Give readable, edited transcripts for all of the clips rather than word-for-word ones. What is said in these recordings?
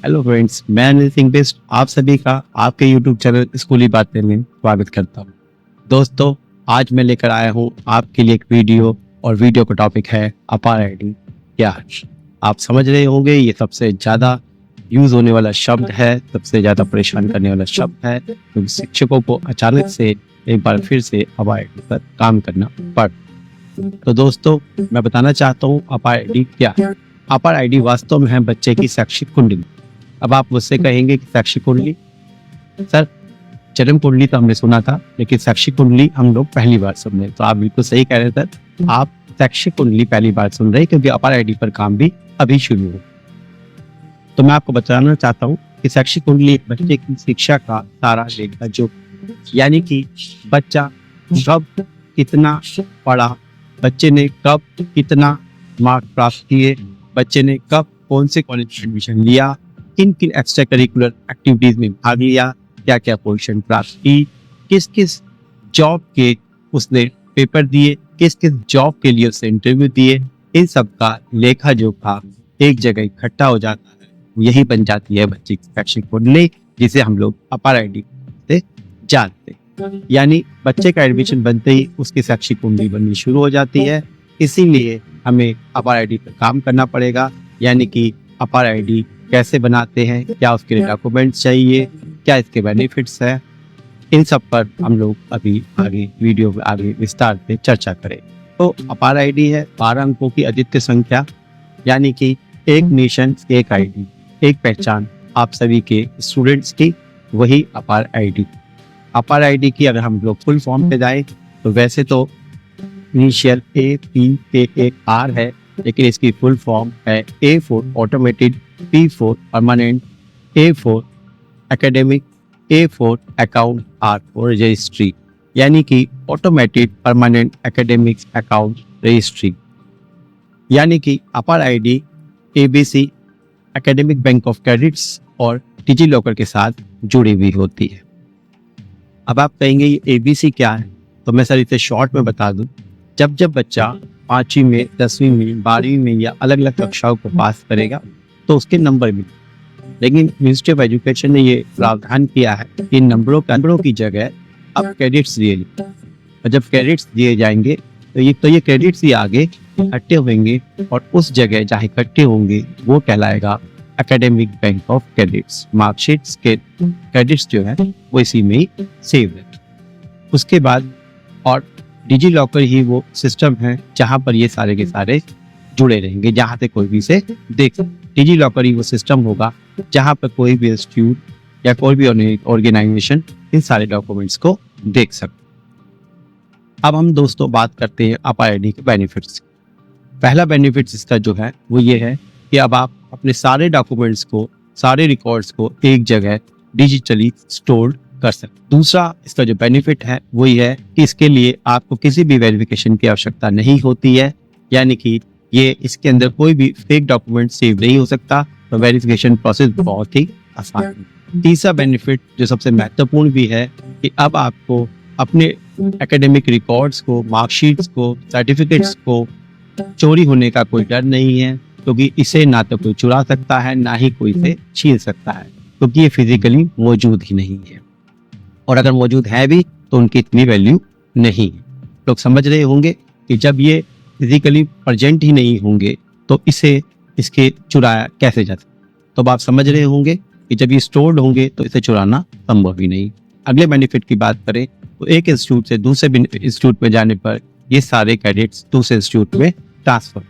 Hello friends, मैं Anil Singh best आप सभी का आपके यूट्यूब चैनल स्कूली बातें में स्वागत करता हूँ। दोस्तों, आज मैं लेकर आया हूँ आपके लिए एक वीडियो और वीडियो का टॉपिक है अपार आईडी क्या है। आप समझ रहे होंगे ये सबसे ज़्यादा यूज़ होने वाला शब्द है, सबसे ज़्यादा परेशान करने वाला शब्द है, क्योंकि शिक्षकों को अचानक से एक बार फिर से अपार आईडी पर काम करना पड़। तो दोस्तों, मैं बताना चाहता हूँ अपार आईडी क्या है। अपार आईडी वास्तव में है बच्चे की शैक्षिक कुंडली। अब आप मुझसे कहेंगे कि शैक्षिक कुंडली, सर जन्म कुंडली तो हमने सुना था, लेकिन शैक्षिक कुंडली हम लोग पहली बार सुन रहे हैं। तो आप बिल्कुल सही कह रहे हैं सर, आप शैक्षिक कुंडली पहली बार सुन रहे हैं, क्योंकि अपार आईडी पर काम भी अभी शुरू हो। तो मैं आपको बताना चाहता हूँ कि शैक्षिक कुंडली बच्चे की शिक्षा का सारा लेखा जो, यानी कि बच्चा कब कितना पढ़ा, बच्चे ने कब कितना मार्क प्राप्त किए, बच्चे ने कब कौन से कॉलेज में एडमिशन लिया, किन किन एक्स्ट्रा करिकुलर एक्टिविटीज में भाग लिया, क्या क्या पोजीशन प्राप्त की, किस किस जॉब के उसने पेपर दिए, किस किस जॉब के लिए उसने इंटरव्यू दिए, इन सब का लेखा जोखा एक जगह इकट्ठा हो जाता है। यही बन जाती है बच्चे की शैक्षिक कुंडली, जिसे हम लोग अपार आईडी से जानते हैं। यानी बच्चे का एडमिशन बनते ही उसकी शैक्षिक कुंडली बननी शुरू हो जाती है। इसीलिए हमें अपार आईडी पर काम करना पड़ेगा। यानी कि अपार आईडी कैसे बनाते हैं, क्या उसके लिए डॉक्यूमेंट्स चाहिए, क्या इसके बेनिफिट्स है, इन सब पर हम लोग अभी आगे वीडियो में आगे विस्तार से चर्चा करें। तो अपार आईडी है 12 अंकों की अद्वितीय संख्या, यानी कि एक नेशन एक आईडी, एक पहचान आप सभी के स्टूडेंट्स की, वही अपार आईडी। अपार आईडी की अगर हम लोग फुल फॉर्म पे जाए तो वैसे तो इनिशियल APAAR है, लेकिन इसकी फुल फॉर्म है A for automated, P for permanent, A for academic, A for account, R for registry. यानी कि automated permanent academic account registry. यानी कि अपार ID ABC academic bank of credits और डिजी लॉकर के साथ जुड़ी हुई होती है। अब आप कहेंगे ये ABC क्या है, तो मैं सर इसे शॉर्ट में बता दूं। जब जब बच्चा 5वीं में, 10वीं में, 12वीं में या अलग अलग कक्षाओं को पास करेगा तो उसके नंबर मिले। लेकिन मिनिस्ट्री ऑफ एजुकेशन ने ये प्रावधान किया है कि नंबरों की जगह अब क्रेडिट्स दिए जाएंगे। और जब क्रेडिट्स दिए जाएंगे तो ये क्रेडिट्स ही आगे इकट्ठे होंगे, और उस जगह जहाँ इकट्ठे होंगे वो कहलाएगा academic bank of credits. Marksheets के क्रेडिट्स जो है वो इसी में ही सेव है। उसके बाद और डिजी लॉकर ही वो सिस्टम है जहां पर ये सारे के सारे जुड़े रहेंगे, जहां से कोई भी इसे देख सकते। डिजी लॉकर ही वो सिस्टम होगा जहां पर कोई भी इंस्टीट्यूट या कोई भी ऑर्गेनाइजेशन इन सारे डॉक्यूमेंट्स को देख सकते। अब हम दोस्तों बात करते हैं अपार आईडी के बेनिफिट्स। पहला बेनिफिट इसका जो है वो ये है कि अब आप अपने सारे डॉक्यूमेंट्स को, सारे रिकॉर्ड्स को एक जगह डिजिटली स्टोर कर सकते। दूसरा इसका जो बेनिफिट है वो ये है कि इसके लिए आपको किसी भी वेरिफिकेशन की आवश्यकता नहीं होती है। यानी कि ये इसके अंदर कोई भी फेक डॉक्यूमेंट सेव नहीं हो सकता, तो वेरिफिकेशन प्रोसेस बहुत ही आसान है। तीसरा बेनिफिट जो सबसे महत्वपूर्ण भी है कि अब आपको अपने एकेडमिक रिकॉर्ड्स को, मार्कशीट्स को, सर्टिफिकेट्स को चोरी होने का कोई डर नहीं है, क्योंकि इसे ना तो कोई चुरा सकता है, ना ही कोई इसे छीन सकता है, क्योंकि ये फिजिकली मौजूद ही नहीं है। और अगर मौजूद है भी तो उनकी इतनी वैल्यू नहीं है। लोग समझ रहे होंगे कि जब ये फिजिकली प्रेजेंट ही नहीं होंगे तो इसके चुराया कैसे जा सकता। तो अब आप समझ रहे होंगे कि जब ये स्टोर्ड होंगे तो इसे चुराना संभव ही नहीं। अगले बेनिफिट की बात करें तो एक इंस्टीट्यूट से दूसरे इंस्टीट्यूट में जाने पर ये सारे क्रेडिट्स दूसरे इंस्टीट्यूट में ट्रांसफर।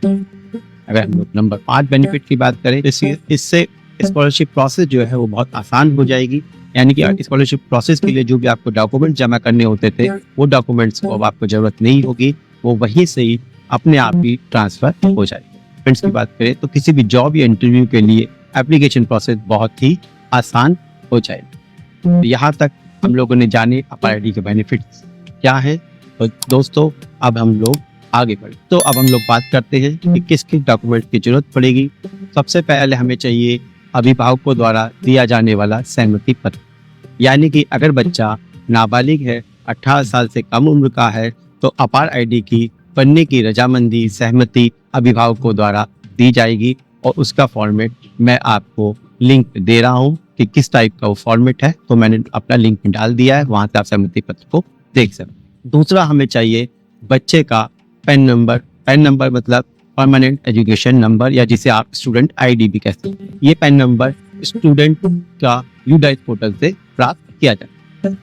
अगर हम लोग नंबर 5 बेनिफिट की बात करें, इससे स्कॉलरशिप प्रोसेस जो है वो बहुत आसान हो जाएगी। यानी कि स्कॉलरशिप प्रोसेस के लिए जो भी आपको डॉक्यूमेंट जमा करने होते थे, वो डॉक्यूमेंट्स को अब आपको जरूरत नहीं होगी, वो वहीं से ही अपने आप ही ट्रांसफर हो जाएगी। फ्रेंड्स की बात करें तो किसी भी जॉब या इंटरव्यू के लिए एप्लीकेशन प्रोसेस बहुत ही आसान हो जाएगी। तो यहाँ तक हम लोगों ने जाने अपार आईडी के बेनिफिट्स क्या है। तो दोस्तों, अब हम लोग आगे बढ़े। तो अब हम लोग बात करते हैं कि किस किस डॉक्यूमेंट की जरूरत पड़ेगी। सबसे पहले हमें चाहिए अभिभावकों द्वारा दिया जाने वाला सहमति पत्र। यानी कि अगर बच्चा नाबालिग है, 18 साल से कम उम्र का है, तो अपार आईडी की बनने की रजामंदी, सहमति अभिभावकों द्वारा दी जाएगी, और उसका फॉर्मेट मैं आपको लिंक दे रहा हूँ कि किस टाइप का वो फॉर्मेट है, तो मैंने अपना लिंक में डाल दिया है, वहाँ से आप सहमति पत्र को देख सकते। दूसरा हमें चाहिए बच्चे का पैन नंबर। पैन नंबर मतलब परमानेंट एजुकेशन नंबर, या जिसे आप स्टूडेंट आईडी भी कहते हैं। ये पैन नंबर स्टूडेंट का यूडाइस पोर्टल से प्राप्त किया जाता है।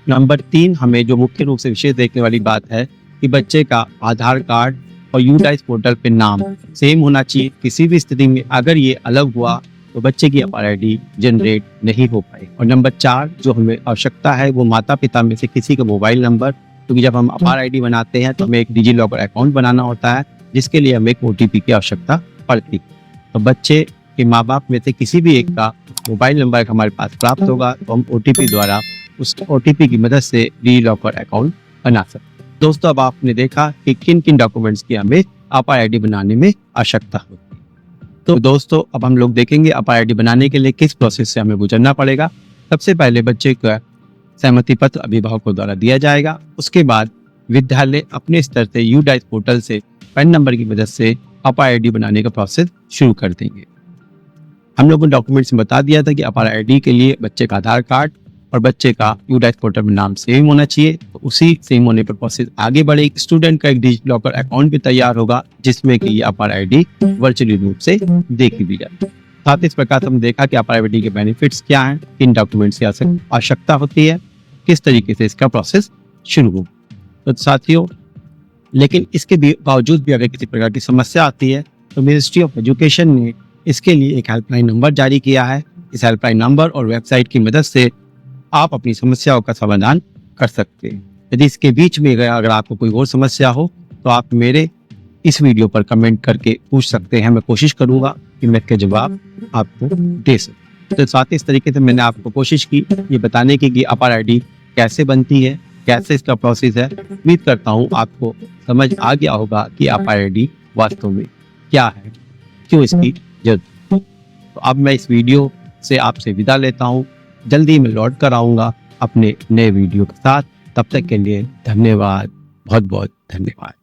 नंबर 3, हमें जो मुख्य रूप से विशेष देखने वाली बात है कि बच्चे का आधार कार्ड और यूडाइस पोर्टल पे नाम सेम होना चाहिए। किसी भी स्थिति में अगर ये अलग हुआ तो बच्चे की अपार आईडी जनरेट नहीं हो पाए। और नंबर 4 जो हमें आवश्यकता है वो माता पिता में से किसी का मोबाइल नंबर, क्योंकि जब हम अपार आईडी बनाते हैं तो हमें एक डिजी लॉकर अकाउंट बनाना होता है, जिसके लिए हमें एक ओटीपी की आवश्यकता पड़ती है। तो बच्चे के माँ बाप में से किसी भी एक का मोबाइल नंबर हमारे पास प्राप्त होगा तो हम ओटीपी द्वारा उस ओटीपी की मदद से डिजी लॉकर अकाउंट बना सकते हैं। दोस्तों, अब आपने देखा कि किन किन डॉक्यूमेंट्स की हमें अपार आईडी बनाने में आवश्यकता होती है। तो दोस्तों, अब हम लोग देखेंगे अपार आईडी बनाने के लिए किस प्रोसेस से हमें गुजरना पड़ेगा। सबसे पहले बच्चे का सहमति पत्र अभिभावकों द्वारा दिया जाएगा। उसके बाद विद्यालय अपने स्तर से यूडाइस पोर्टल से पैन नंबर की मदद से अपार आईडी बनाने का प्रोसेस शुरू कर देंगे। हम लोगों ने डॉक्यूमेंट्स में बता दिया था कि अपार आईडी के लिए बच्चे का आधार कार्ड और बच्चे का यूडाइस पोर्टल में नाम सेम होना चाहिए। तो उसी सेम होने पर प्रोसेस आगे बढ़ेगी। स्टूडेंट का एक डिजी लॉकर अकाउंट भी तैयार होगा, जिसमें कि ये अपार आईडी वर्चुअली रूप से देखी भी जाती है। साथ इस प्रकार हम देखा कि अपार आईडी के बेनिफिट्स क्या हैं, किन डॉक्यूमेंट्स की आवश्यकता होती है, किस तरीके से इसका प्रोसेस शुरू हो। तो साथियों, लेकिन इसके बावजूद भी अगर किसी प्रकार की समस्या आती है तो मिनिस्ट्री ऑफ एजुकेशन ने इसके लिए एक हेल्पलाइन नंबर जारी किया है। इस हेल्पलाइन नंबर और वेबसाइट की मदद से आप अपनी समस्याओं का समाधान कर सकते हैं। यदि इसके बीच में अगर आपको कोई और समस्या हो तो आप मेरे इस वीडियो पर कमेंट करके पूछ सकते हैं। मैं कोशिश करूंगा कि मैं इसके जवाब आपको दे सकूं। तो साथ ही इस तरीके से मैंने आपको कोशिश की ये बताने की कि अपार आईडी कैसे बनती है, कैसे इसका प्रोसेस है। उम्मीद करता हूँ आपको समझ आ गया होगा कि अपार आईडी वास्तव में क्या है, क्यों इसकी जरूरत। तो अब मैं इस वीडियो से आपसे विदा लेता हूँ। जल्दी मैं लौट कर आऊँगा अपने नए वीडियो के साथ। तब तक के लिए धन्यवाद, बहुत बहुत धन्यवाद।